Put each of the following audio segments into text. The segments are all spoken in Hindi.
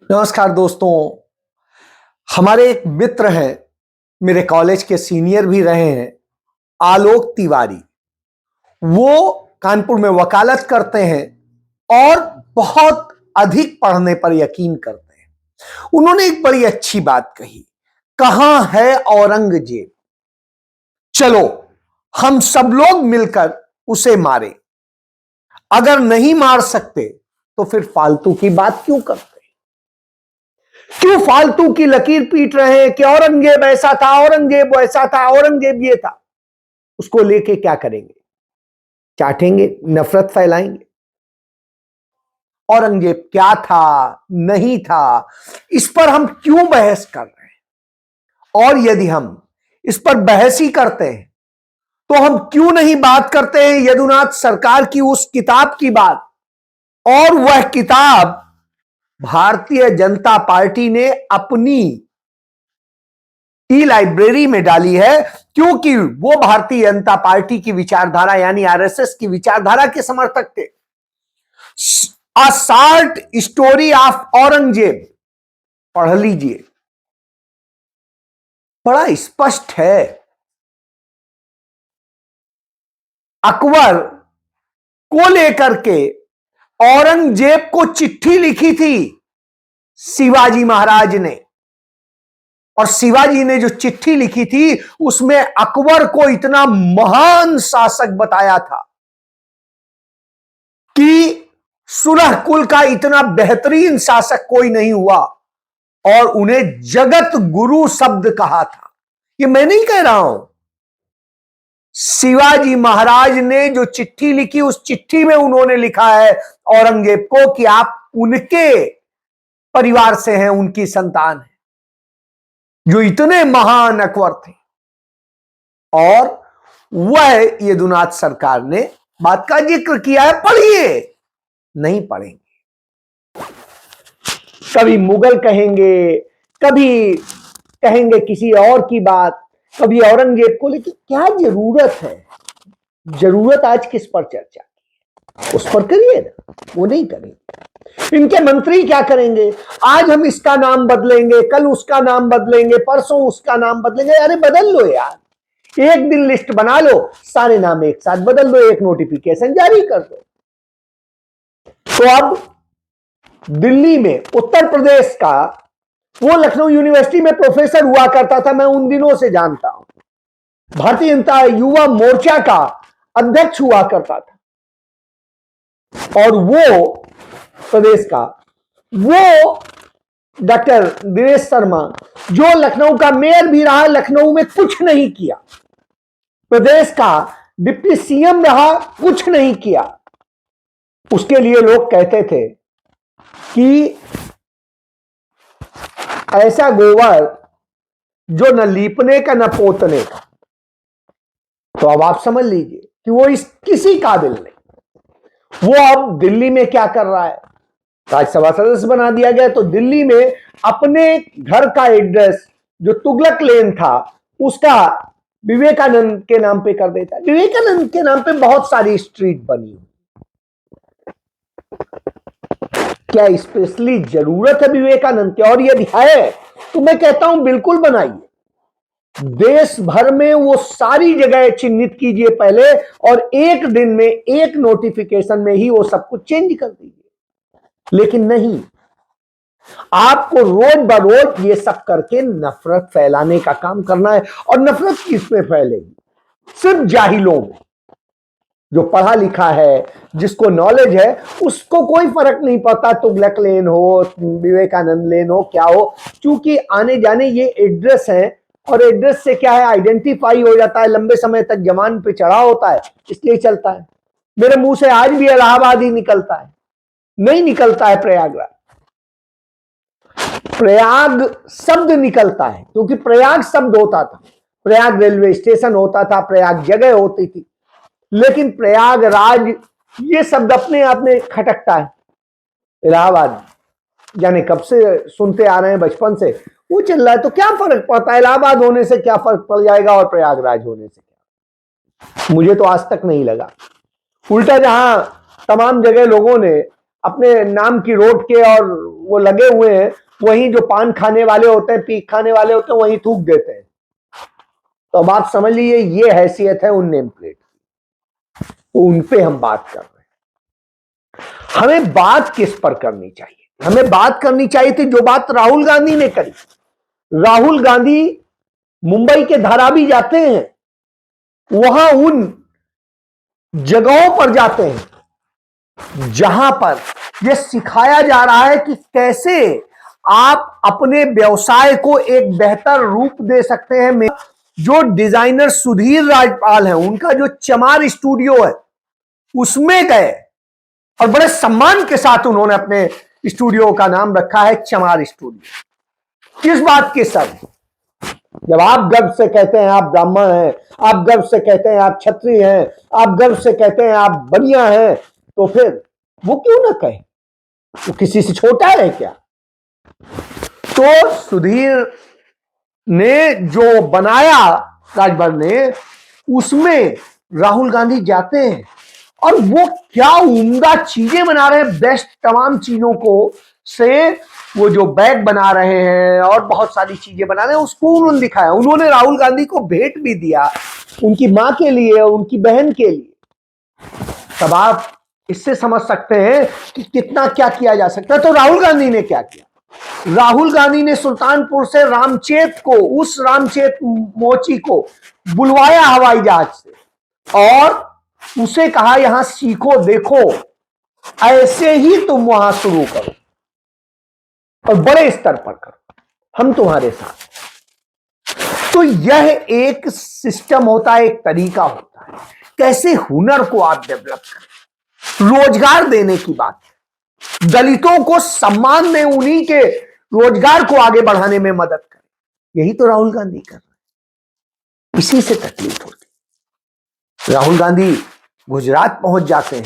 नमस्कार दोस्तों। हमारे एक मित्र हैं, मेरे कॉलेज के सीनियर भी रहे हैं, आलोक तिवारी। वो कानपुर में वकालत करते हैं और बहुत अधिक पढ़ने पर यकीन करते हैं। उन्होंने एक बड़ी अच्छी बात कही, कहां है औरंगजेब, चलो हम सब लोग मिलकर उसे मारें। अगर नहीं मार सकते तो फिर फालतू की बात क्यों करते, क्यों फालतू की लकीर पीट रहे हैं कि औरंगजेब ऐसा था, औरंगजेब वैसा था, औरंगजेब ये था। उसको लेके क्या करेंगे? चाटेंगे, नफरत फैलाएंगे। औरंगजेब क्या था, नहीं था, इस पर हम क्यों बहस कर रहे हैं? और यदि हम इस पर बहस ही करते हैं तो हम क्यों नहीं बात करते हैं यदुनाथ सरकार की उस किताब की बात? और वह किताब भारतीय जनता पार्टी ने अपनी ई लाइब्रेरी में डाली है, क्योंकि वो भारतीय जनता पार्टी की विचारधारा यानी आरएसएस की विचारधारा के समर्थक थे। A short story of Aurangzeb पढ़ लीजिए, बड़ा स्पष्ट है। अकबर को लेकर के औरंगजेब को चिट्ठी लिखी थी शिवाजी महाराज ने, और शिवाजी ने जो चिट्ठी लिखी थी उसमें अकबर को इतना महान शासक बताया था कि सुलह कुल का इतना बेहतरीन शासक कोई नहीं हुआ, और उन्हें जगत गुरु शब्द कहा था। ये मैं नहीं कह रहा हूं, शिवाजी महाराज ने जो चिट्ठी लिखी उस चिट्ठी में उन्होंने लिखा है औरंगजेब को कि आप उनके परिवार से हैं, उनकी संतान है, जो इतने महान अकबर थे। और वह यदुनाथ सरकार ने बात का जिक्र किया है, पढ़िए। नहीं पढ़ेंगे, कभी मुगल कहेंगे, कभी कहेंगे किसी और की बात, कभी औरंगजेब को, लेकिन क्या जरूरत है? जरूरत आज किस पर चर्चा, उस पर करिए ना, वो नहीं करेंगे। इनके मंत्री क्या करेंगे? आज हम इसका नाम बदलेंगे, कल उसका नाम बदलेंगे, परसों उसका नाम बदलेंगे। अरे बदल लो यार, एक दिन लिस्ट बना लो, सारे नाम एक साथ बदल दो, एक नोटिफिकेशन जारी कर दो। तो अब दिल्ली में उत्तर प्रदेश का, वो लखनऊ यूनिवर्सिटी में प्रोफेसर हुआ करता था, मैं उन दिनों से जानता हूं, भारतीय जनता युवा मोर्चा का अध्यक्ष हुआ करता था, और वो प्रदेश का वो डॉक्टर दिनेश शर्मा, जो लखनऊ का मेयर भी रहा, लखनऊ में कुछ नहीं किया, प्रदेश का डिप्टी सीएम रहा, कुछ नहीं किया। उसके लिए लोग कहते थे कि ऐसा गोबर जो न लीपने का न पोतने का। तो अब आप समझ लीजिए कि वो इस किसी काबिल नहीं। वो अब दिल्ली में क्या कर रहा है? राज्यसभा सदस्य बना दिया गया, तो दिल्ली में अपने घर का एड्रेस जो तुगलक लेन था उसका विवेकानंद के नाम पे कर देता है। विवेकानंद के नाम पे बहुत सारी स्ट्रीट बनी। क्या स्पेशली जरूरत है विवेकानंद की? और यदि है तो मैं कहता हूं बिल्कुल बनाइए, देश भर में वो सारी जगह चिन्हित कीजिए पहले, और एक दिन में एक नोटिफिकेशन में ही वो सब कुछ चेंज कर दीजिए। लेकिन नहीं, आपको रोज बरोज ये सब करके नफरत फैलाने का काम करना है। और नफरत किस में फैलेगी? सिर्फ जाहिलों में। जो पढ़ा लिखा है, जिसको नॉलेज है, उसको कोई फर्क नहीं पड़ता तुगलक लेन हो, विवेकानंद लेन हो, क्या हो, क्योंकि आने जाने ये एड्रेस है, और एड्रेस से क्या है, आइडेंटिफाई हो जाता है, लंबे समय तक जमान पे चढ़ा होता है, इसलिए चलता है। मेरे मुंह से आज भी इलाहाबाद ही निकलता है, नहीं निकलता है प्रयागराज। प्रयाग शब्द निकलता है क्योंकि प्रयाग शब्द होता था, प्रयाग रेलवे स्टेशन होता था, प्रयाग जगह होती थी, लेकिन प्रयागराज ये शब्द अपने आप में खटकता है। इलाहाबाद जाने कब से सुनते आ रहे हैं, बचपन से वो चल रहा है, तो क्या फर्क पड़ता है? इलाहाबाद होने से क्या फर्क पड़ जाएगा और प्रयागराज होने से क्या? मुझे तो आज तक नहीं लगा। उल्टा जहां तमाम जगह लोगों ने अपने नाम की रोड के और वो लगे हुए हैं, वहीं जो पान खाने वाले होते हैं, पीक खाने वाले होते हैं, वहीं थूक देते हैं। तो अब आप समझ लीजिए ये हैसियत है उन नेम प्लेट की, तो उन पे हम बात कर रहे हैं। हमें बात किस पर करनी चाहिए? हमें बात करनी चाहिए थी जो बात राहुल गांधी ने करी। राहुल गांधी मुंबई के धारावी जाते हैं, वहां उन जगहों पर जाते हैं जहां पर यह सिखाया जा रहा है कि कैसे आप अपने व्यवसाय को एक बेहतर रूप दे सकते हैं। जो डिजाइनर सुधीर राजपाल हैं, उनका जो चमार स्टूडियो है, उसमें गए और बड़े सम्मान के साथ उन्होंने अपने स्टूडियो का नाम रखा है चमार स्टूडियो। किस बात के सर? जब आप गर्व से कहते हैं आप ब्राह्मण हैं, आप गर्व से कहते हैं आप क्षत्रिय हैं, आप गर्व से कहते हैं आप बनिया हैं, तो फिर वो क्यों ना कहे? वो किसी से छोटा है क्या? तो सुधीर ने जो बनाया राजभर ने, उसमें राहुल गांधी जाते हैं और वो क्या उम्दा चीजें बना रहे हैं, बेस्ट तमाम चीजों को से वो जो बैग बना रहे हैं और बहुत सारी चीजें बना रहे हैं, उसको उन्होंने दिखाया। उन्होंने राहुल गांधी को भेंट भी दिया, उनकी मां के लिए, उनकी बहन के लिए। तब आप इससे समझ सकते हैं कि कितना क्या किया जा सकता है। तो राहुल गांधी ने क्या किया? राहुल गांधी ने सुल्तानपुर से रामचेत को, उस रामचेत मोची को बुलवाया हवाई जहाज से और उसे कहा यहां सीखो, देखो, ऐसे ही तुम वहां शुरू करो और बड़े स्तर पर करो, हम तुम्हारे साथ। तो यह एक सिस्टम होता है, एक तरीका होता है कैसे हुनर को आप डेवलप करें। रोजगार देने की बात है, दलितों को सम्मान दें, उन्हीं के रोजगार को आगे बढ़ाने में मदद करें। यही तो राहुल गांधी कर रहे हैं। इसी से तकलीफ होती। राहुल गांधी गुजरात पहुंच जाते हैं,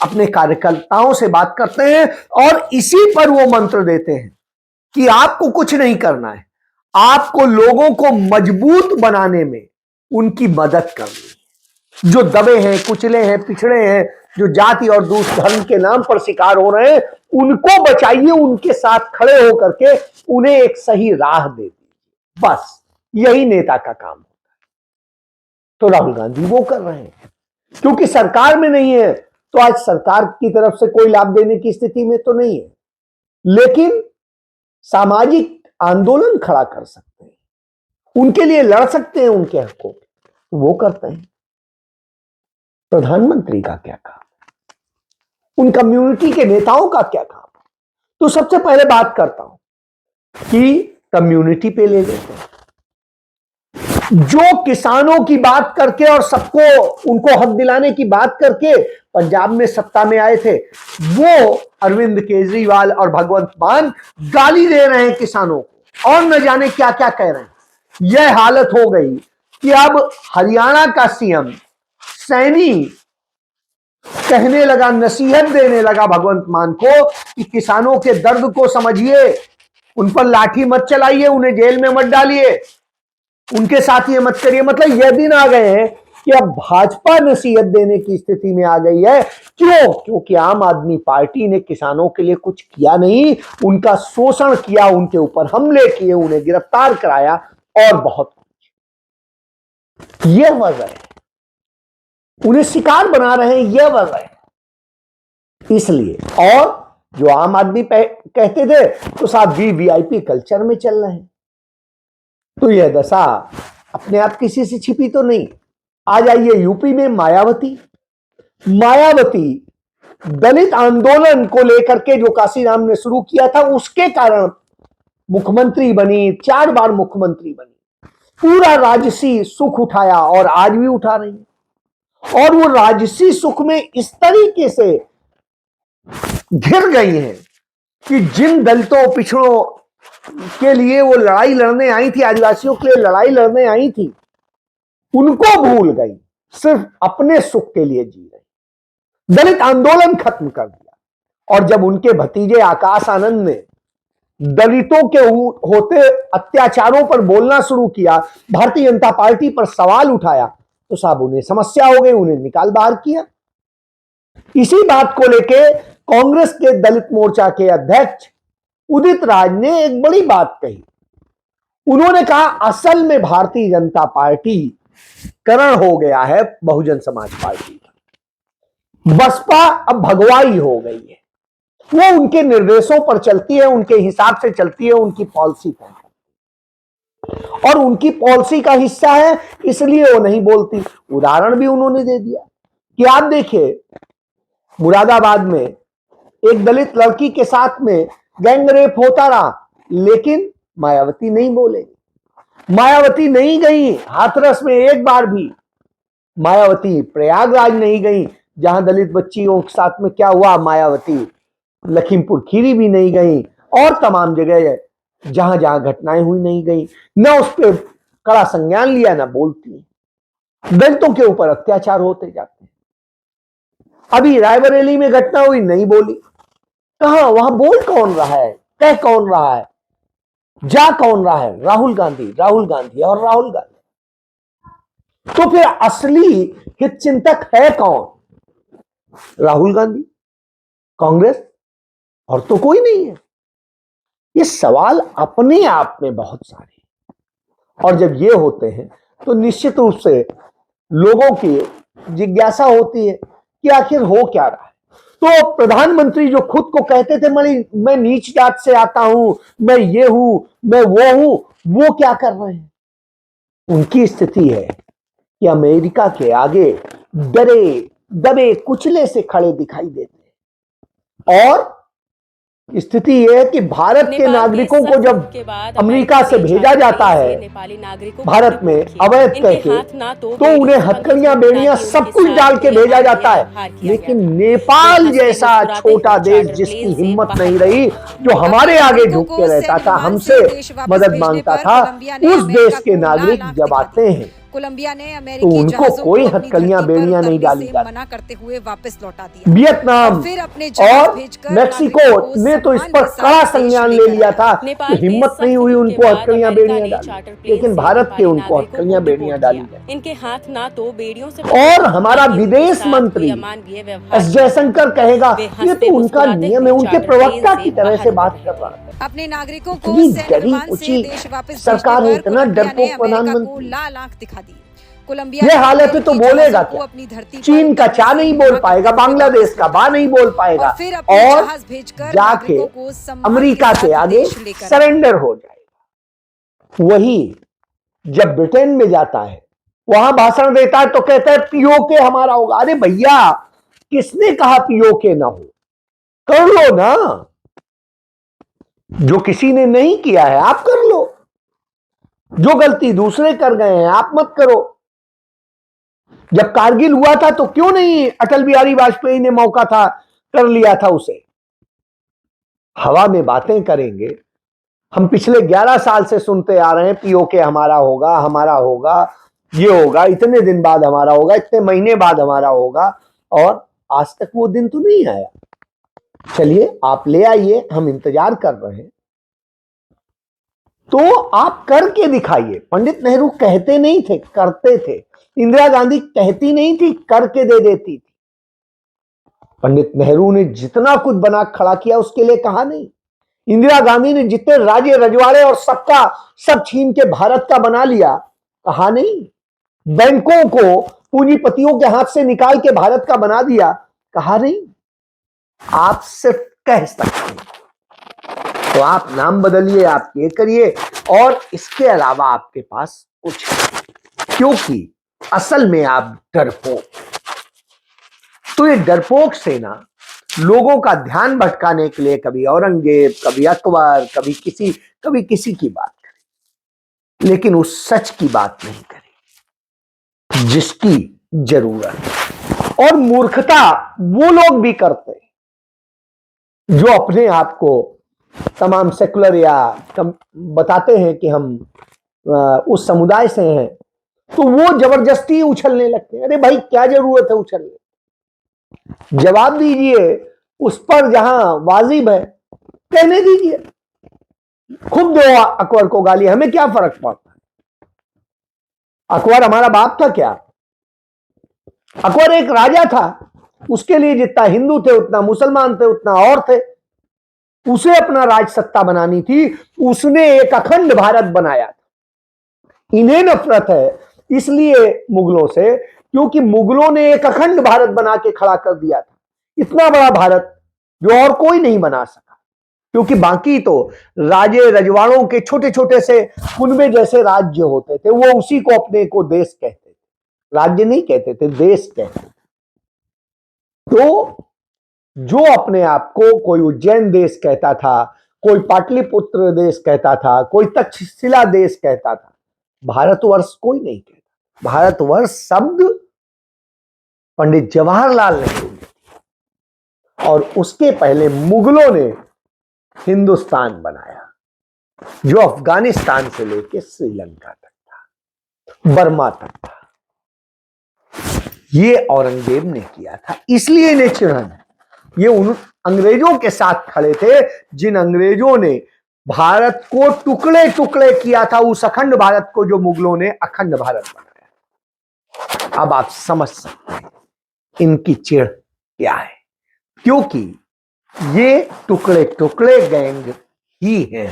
अपने कार्यकर्ताओं से बात करते हैं और इसी पर वो मंत्र देते हैं कि आपको कुछ नहीं करना है, आपको लोगों को मजबूत बनाने में उनकी मदद करनी है। जो दबे हैं, कुचले हैं, पिछड़े हैं, जो जाति और दूसरे धर्म के नाम पर शिकार हो रहे हैं, उनको बचाइए, उनके साथ खड़े होकर के उन्हें एक सही राह दे दीजिए। बस यही नेता का काम होता है। तो राहुल गांधी वो कर रहे हैं, क्योंकि सरकार में नहीं है तो आज सरकार की तरफ से कोई लाभ देने की स्थिति में तो नहीं है, लेकिन सामाजिक आंदोलन खड़ा कर सकते हैं, उनके लिए लड़ सकते हैं, उनके हकों वो करते हैं। प्रधानमंत्री का क्या काम? उन कम्युनिटी के नेताओं का क्या काम? तो सबसे पहले बात करता हूं कि कम्युनिटी पे ले लेते हैं। जो किसानों की बात करके और सबको उनको हक दिलाने की बात करके पंजाब में सत्ता में आए थे, वो अरविंद केजरीवाल और भगवंत मान गाली दे रहे हैं किसानों को और न जाने क्या क्या कह रहे हैं। यह हालत हो गई कि अब हरियाणा का सीएम सैनी कहने लगा, नसीहत देने लगा भगवंत मान को कि किसानों के दर्द को समझिए, उन पर लाठी मत चलाइए, उन्हें जेल में मत डालिए, उनके साथ ये मत करिए। मतलब यह दिन आ गए हैं कि अब भाजपा नसीहत देने की स्थिति में आ गई है। क्यों? क्योंकि आम आदमी पार्टी ने किसानों के लिए कुछ किया नहीं, उनका शोषण किया, उनके ऊपर हमले किए, उन्हें गिरफ्तार कराया और बहुत कुछ। यह वजह है, उन्हें शिकार बना रहे हैं, यह वजह है। इसलिए, और जो आम आदमी कहते थे तो साहब जी वीआईपी कल्चर में चल रहे हैं। तो यह दशा अपने आप किसी से छिपी तो नहीं। आ जाइए यूपी में मायावती दलित आंदोलन को लेकर के जो काशीराम ने शुरू किया था, उसके कारण मुख्यमंत्री बनी, 4 बार मुख्यमंत्री बनी, पूरा राजसी सुख उठाया और आज भी उठा रही है। और वो राजसी सुख में इस तरीके से घिर गई हैं कि जिन दलितों पिछड़ों के लिए वो लड़ाई लड़ने आई थी, आदिवासियों के लिए लड़ाई लड़ने आई थी, उनको भूल गई, सिर्फ अपने सुख के लिए जी रही। दलित आंदोलन खत्म कर दिया। और जब उनके भतीजे आकाश आनंद ने दलितों के होते अत्याचारों पर बोलना शुरू किया, भारतीय जनता पार्टी पर सवाल उठाया, तो साहब उन्हें समस्या हो गई, उन्हें निकाल बाहर किया। इसी बात को लेके कांग्रेस के दलित मोर्चा के अध्यक्ष उदित राज ने एक बड़ी बात कही। उन्होंने कहा असल में भारतीय जनता पार्टी करण हो गया है बहुजन समाज पार्टी का। बसपा अब भगवाई हो गई है, वो उनके निर्देशों पर चलती है, उनके हिसाब से चलती है, उनकी पॉलिसी पर, और उनकी पॉलिसी का हिस्सा है इसलिए वो नहीं बोलती। उदाहरण भी उन्होंने दे दिया कि आप देखिए मुरादाबाद में एक दलित लड़की के साथ में गैंग रेप होता रहा, लेकिन मायावती नहीं बोलेगी। मायावती नहीं गई हाथरस में एक बार भी। मायावती प्रयागराज नहीं गई जहां दलित बच्चियों के साथ में क्या हुआ। मायावती लखीमपुर खीरी भी नहीं गई और तमाम जगह जहां जहां घटनाएं हुई नहीं गई। न उस पर कड़ा संज्ञान लिया, न बोलती। दलितों के ऊपर अत्याचार होते जाते हैं। अभी रायबरेली में घटना हुई, नहीं बोली। कहां वहां बोल कौन रहा है, कह कौन रहा है, जा कौन रहा है? राहुल गांधी, राहुल गांधी और राहुल गांधी। तो फिर असली हितचिंतक है कौन? राहुल गांधी, कांग्रेस, और तो कोई नहीं है। ये सवाल अपने आप में बहुत सारे हैं, और जब ये होते हैं तो निश्चित रूप से लोगों की जिज्ञासा होती है कि आखिर हो क्या रहा है। तो प्रधानमंत्री जो खुद को कहते थे मैं नीच जात से आता हूं, मैं ये हूं, मैं वो हूं, वो क्या कर रहे हैं? उनकी स्थिति है कि अमेरिका के आगे डरे दबे कुचले से खड़े दिखाई देते हैं। और स्थिति यह है कि भारत के नागरिकों को जब अमेरिका से भेजा जाता है भारत में अवैध करके, तो उन्हें हथकड़ियां बेड़ियां सब कुछ डाल के भेजा जाता है। लेकिन नेपाल जैसा छोटा देश जिसकी हिम्मत नहीं रही, जो हमारे आगे झुक के रहता था, हमसे मदद मांगता था, उस देश के नागरिक जब आते हैं कोलंबिया ने तो अमेरिकी उनको जहाजों कोई को अपनी हथकड़ियां धरती पर बेड़ियां नहीं उतरने डाली से जाती। मना करते हुए वापस लौटा दिया। वियतनाम और फिर अपने जहाज और भेजकर मेक्सिको नागरिकों को ने तो इस सम्मान पर के साथ कड़ा देश संज्ञान ले लेकर लिया आया। था कि हिम्मत नहीं हुई उनको हथकड़ियां बेड़ियां डाली, लेकिन भारत के उनको हथकड़ियां बेड़ियां डाली जाए। इनके हाथ ना तो बेड़ियों से और हमारा विदेश मंत्री एस जयशंकर कहेगा ये तो उनका नियम है, उनके प्रवक्ता की तरह से बात कर रहा है। अपने नागरिकों को इतनी सैन्य डरी विमान से ऊंची देश वापस सरकार है, भेजने पर इतना कोलंबिया ने डरपोक अमेरिका को प्रधानमंत्री। लाल आंख दिखा दी। कोलंबिया ये ने हालत है तो अमेरिकी बोलेगा जहाजों को क्या? अपनी धरती पर चीन का उतरने चा से नहीं मना बोल पाएगा, करते हुए बांग्लादेश वापस का लौटा बा नहीं बोल पाएगा, और फिर अपने और जहाज भेजकर जाके नागरिकों को सम्मान अमेरिका के के साथ आगे देश लेकर आया। सरेंडर हो जाएगा। वही जब ब्रिटेन में जाता है, वहां भाषण देता है तो कहता है पीओके हमारा होगा। अरे भैया, किसने कहा पीओके ना हो? कर लो ना, जो किसी ने नहीं किया है आप कर लो, जो गलती दूसरे कर गए हैं आप मत करो। जब कारगिल हुआ था तो क्यों नहीं अटल बिहारी वाजपेयी ने मौका था कर लिया था उसे? हवा में बातें करेंगे। हम पिछले 11 साल से सुनते आ रहे हैं पीओके हमारा होगा, हमारा होगा, ये होगा, इतने दिन बाद हमारा होगा, इतने महीने बाद हमारा होगा, और आज तक वो दिन तो नहीं आया। चलिए आप ले आइए, हम इंतजार कर रहे हैं। तो आप करके दिखाइए। पंडित नेहरू कहते नहीं थे, करते थे। इंदिरा गांधी कहती नहीं थी, करके दे देती थी। पंडित नेहरू ने जितना कुछ बना खड़ा किया उसके लिए कहा नहीं। इंदिरा गांधी ने जितने राज्य रजवाड़े और सबका सब छीन के भारत का बना लिया, कहा नहीं। बैंकों को पूंजीपतियों के हाथ से निकाल के भारत का बना दिया, कहा नहीं। आप सिर्फ कह सकते हैं, तो आप नाम बदलिए, आप ये करिए, और इसके अलावा आपके पास कुछ है, क्योंकि असल में आप डरपोक। तो ये डरपोक सेना लोगों का ध्यान भटकाने के लिए कभी औरंगजेब, कभी अकबर, कभी किसी की बात करे, लेकिन उस सच की बात नहीं करे जिसकी जरूरत है। और मूर्खता वो लोग भी करते हैं जो अपने आप को तमाम सेकुलर या बताते हैं कि हम उस समुदाय से हैं, तो वो जबरदस्ती उछलने लगते हैं। अरे भाई, क्या जरूरत है उछलने? जवाब दीजिए उस पर जहां वाजिब है, कहने दीजिए। खूब दो अकबर को गाली, हमें क्या फर्क पड़ता है? अकबर हमारा बाप था क्या? अकबर एक राजा था, उसके लिए जितना हिंदू थे उतना मुसलमान थे उतना और थे। उसे अपना राज सत्ता बनानी थी, उसने एक अखंड भारत बनाया था। इन्हें नफरत है इसलिए मुगलों से, क्योंकि मुगलों ने एक अखंड भारत बना के खड़ा कर दिया था, इतना बड़ा भारत जो और कोई नहीं बना सका। क्योंकि बाकी तो राजे रजवाड़ों के छोटे छोटे से कुनबे जैसे राज्य होते थे, वो उसी को अपने को देश कहते थे, राज्य नहीं कहते थे, देश कहते थे। तो जो अपने आप को कोई उज्जैन देश कहता था, कोई पाटलिपुत्र देश कहता था, कोई तक्षशिला देश कहता था, भारतवर्ष कोई नहीं कहता। भारतवर्ष शब्द पंडित जवाहरलाल नेहरू ने, और उसके पहले मुगलों ने हिंदुस्तान बनाया, जो अफगानिस्तान से लेकर श्रीलंका तक था, बर्मा तक था। ये औरंगजेब ने किया था, इसलिए इन्हें चिढ़न है। ये उन अंग्रेजों के साथ खड़े थे जिन अंग्रेजों ने भारत को टुकड़े टुकड़े किया था, उस अखंड भारत को जो मुगलों ने अखंड भारत बनाया। अब आप समझ सकते हैं इनकी चिढ़ क्या है, क्योंकि ये टुकड़े टुकड़े गैंग ही है।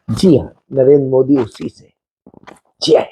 जी हां, नरेंद्र मोदी उसी से। जय